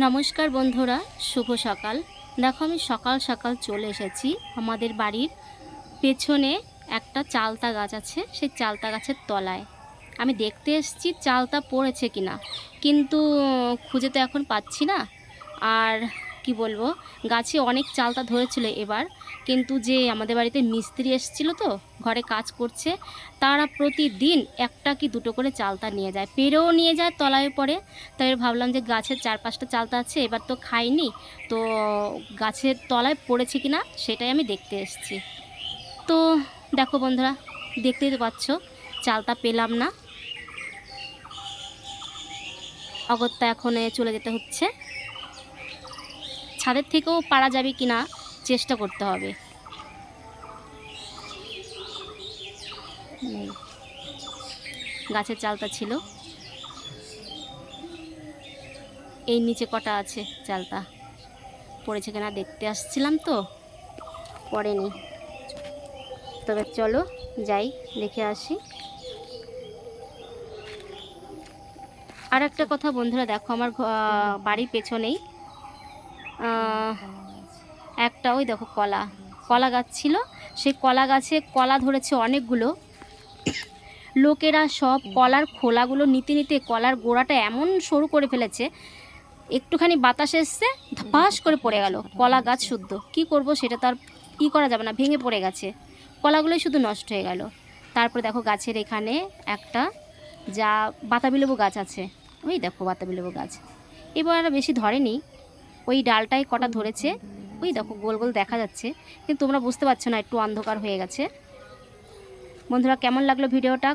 নমস্কার বন্ধুরা, শুভ সকাল। দেখো আমি সকাল সকাল চলে এসেছি আমাদের বাড়ির পেছনে একটা চালতা গাছ আছে, সেই চালতা গাছের তলায় আমি দেখতে এসেছি চালতা পড়েছে কিনা, কিন্তু খুঁজে তো এখন পাচ্ছি না। আর কি বলবো, গাছে অনেক চালতা ধরেছিল এবার, কিন্তু যে আমাদের বাড়িতে মিস্ত্রি এসেছিলো তো ঘরে কাজ করছে, তারা প্রতিদিন একটা কি দুটো করে চালতা নিয়ে যায়, পেরেও নিয়ে যায়, তলায় পড়ে। তাই ভাবলাম যে গাছের 4-5টা চালতা আছে, এবার তো খাইনি, তো গাছের তলায় পড়েছে কিনা সেটাই আমি দেখতে এসেছি। তো দেখো বন্ধুরা, দেখতেই তো পাচ্ছ চালতা পেলাম না, অগত্যা এখন চলে যেতে হচ্ছে। ছাদের থেকেও পারা যাবে কিনা চেষ্টা করতে হবে। নেই, গাছের চালতা ছিল, এই নিচে কটা আছে চালতা, পড়েছে কিনা দেখতে আসছিলাম তো পড়েনি। তবে চলো যাই, দেখে আসি। আর একটা কথা বন্ধুরা, দেখো আমার বাড়ির পেছনেই একটা, ওই দেখো কলা কলা গাছ ছিল, সেই কলা গাছে কলা ধরেছে অনেকগুলো। লোকেরা সব কলার খোলাগুলো নিতে নিতে কলার গোড়াটা এমন সরু করে ফেলেছে, একটুখানি বাতাস এসছে ধপাস করে পড়ে গেল কলা গাছ শুদ্ধ। কি করব, সেটা তো আর ই করা যাবে না, ভেঙে পড়ে গেছে, কলাগুলোই শুধু নষ্ট হয়ে গেল। তারপরে দেখো গাছের এখানে একটা যা বাতাবি লেবু গাছ আছে, ওই দেখো বাতাবি লেবু গাছ, এবার আর বেশি ধরেনি, ওই ডালটাই কটা ধরেছে, ওই দেখো গোল গোল দেখা যাচ্ছে, কিন্তু তোমরা বুঝতে পারছো না, একটু অন্ধকার হয়ে গেছে। বন্ধুরা কেমন লাগলো ভিডিওটা